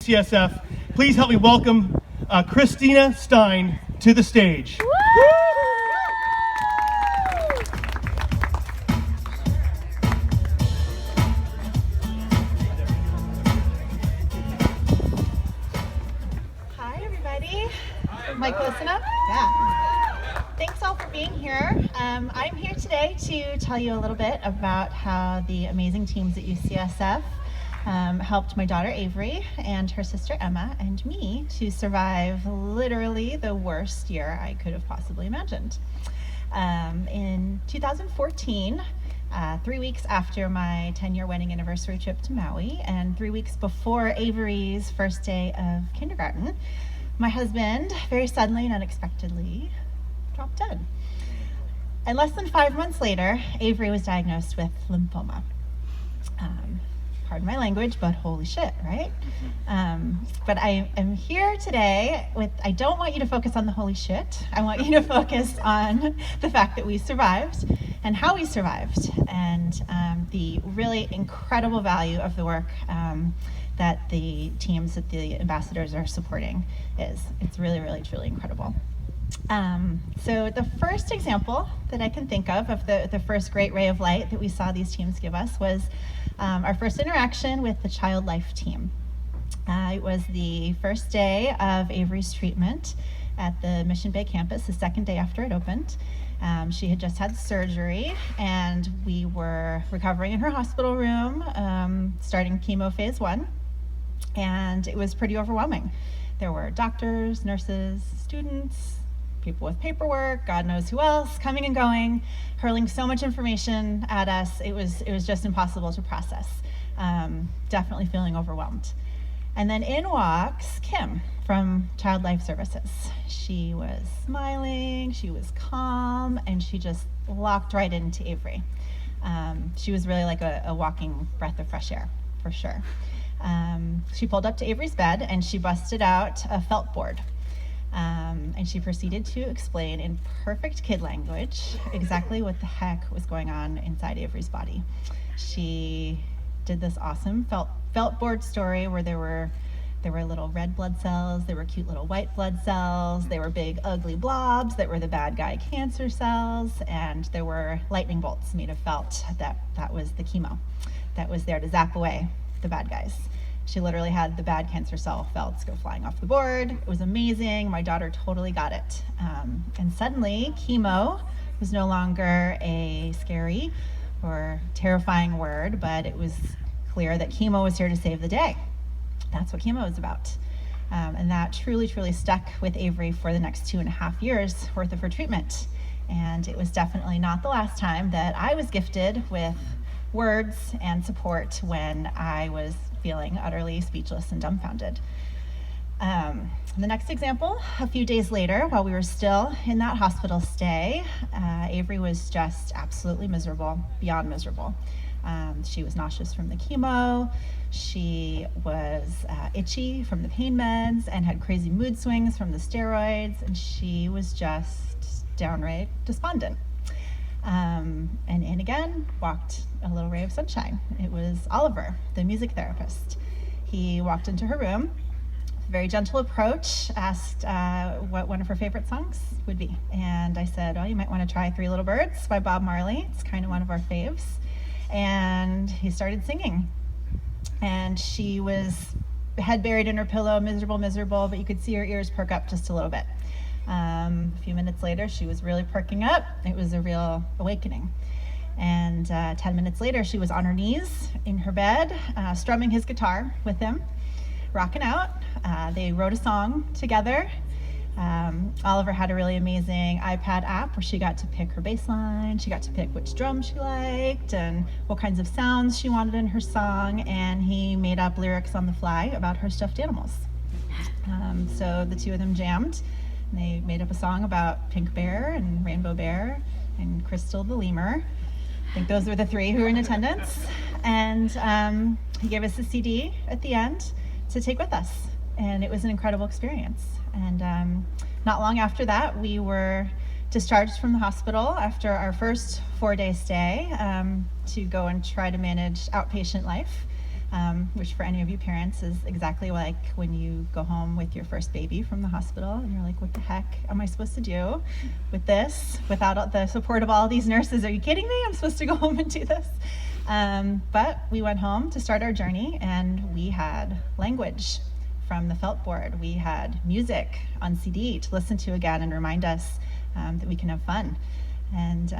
UCSF. Please help me welcome Kristina Stein to the stage. Hi, everybody. Mic listen up? Yeah. Thanks all for being here. I'm here today to tell you a little bit about how the amazing teams at UCSF helped my daughter Avery and her sister Emma and me to survive literally the worst year I could have possibly imagined. In 2014, 3 weeks after my 10-year wedding anniversary trip to Maui and 3 weeks before Avery's first day of kindergarten, my husband very suddenly and unexpectedly dropped dead. And less than 5 months later, Avery was diagnosed with lymphoma. Pardon my language, but holy shit, right? But I am here today with, I don't want you to focus on the holy shit. I want you to focus on the fact that we survived and how we survived and the really incredible value of the work that the teams that the ambassadors are supporting is. It's really, really, truly incredible. So the first example that I can think of the first great ray of light that we saw these teams give us was our first interaction with the Child Life team. It was the first day of Avery's treatment at the Mission Bay campus, the second day after it opened. She had just had surgery and we were recovering in her hospital room, starting chemo phase 1, and it was pretty overwhelming. There were doctors, nurses, students, people with paperwork, God knows who else, coming and going, hurling so much information at us. It was just impossible to process. Definitely feeling overwhelmed. And then in walks Kim from Child Life Services. She was smiling, she was calm, and she just locked right into Avery. She was really like a walking breath of fresh air, for sure. She pulled up to Avery's bed and she busted out a felt board. And she proceeded to explain in perfect kid language exactly what the heck was going on inside Avery's body. She did this awesome felt board story where there were little red blood cells, there were cute little white blood cells, there were big ugly blobs that were the bad guy cancer cells, and there were lightning bolts made of felt that was the chemo that was there to zap away the bad guys. She literally had the bad cancer cell felts go flying off the board. It was amazing. My daughter totally got it. And suddenly, chemo was no longer a scary or terrifying word, but it was clear that chemo was here to save the day. That's what chemo is about. And that truly, truly stuck with Avery for the next 2.5 years worth of her treatment. And it was definitely not the last time that I was gifted with words and support when I was feeling utterly speechless and dumbfounded. The next example, a few days later, while we were still in that hospital stay, Avery was just absolutely miserable, beyond miserable. She was nauseous from the chemo, she was itchy from the pain meds and had crazy mood swings from the steroids, and she was just downright despondent. And in again walked a little ray of sunshine. It was Oliver, the music therapist. He walked into her room, very gentle approach, asked what one of her favorite songs would be. And I said, well, you might want to try 3 Little Birds by Bob Marley. It's kind of one of our faves. And he started singing. And she was head buried in her pillow, miserable, but you could see her ears perk up just a little bit. A few minutes later, she was really perking up. It was a real awakening. And 10 minutes later, she was on her knees in her bed, strumming his guitar with him, rocking out. They wrote a song together. Oliver had a really amazing iPad app where she got to pick her bass line, she got to pick which drum she liked and what kinds of sounds she wanted in her song, and he made up lyrics on the fly about her stuffed animals. So the two of them jammed. They made up a song about Pink Bear and Rainbow Bear and Crystal the Lemur. I think those were the 3 who were in attendance. And he gave us a CD at the end to take with us. And it was an incredible experience. And not long after that, we were discharged from the hospital after our first 4-day stay to go and try to manage outpatient life. which for any of you parents is exactly like when you go home with your first baby from the hospital and you're like, what the heck am I supposed to do with this without the support of all these nurses? Are you kidding me? I'm supposed to go home and do this? But we went home to start our journey, and we had language from the felt board. We had music on CD to listen to again and remind us that we can have fun. And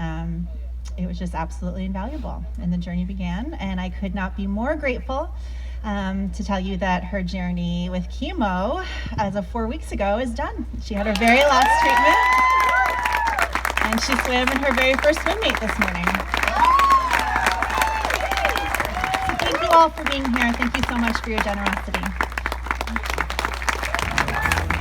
it was just absolutely invaluable. And the journey began, and I could not be more grateful to tell you that her journey with chemo as of 4 weeks ago is done. She had her very last treatment, and she swam in her very first swim meet this morning. So thank you all for being here. Thank you so much for your generosity.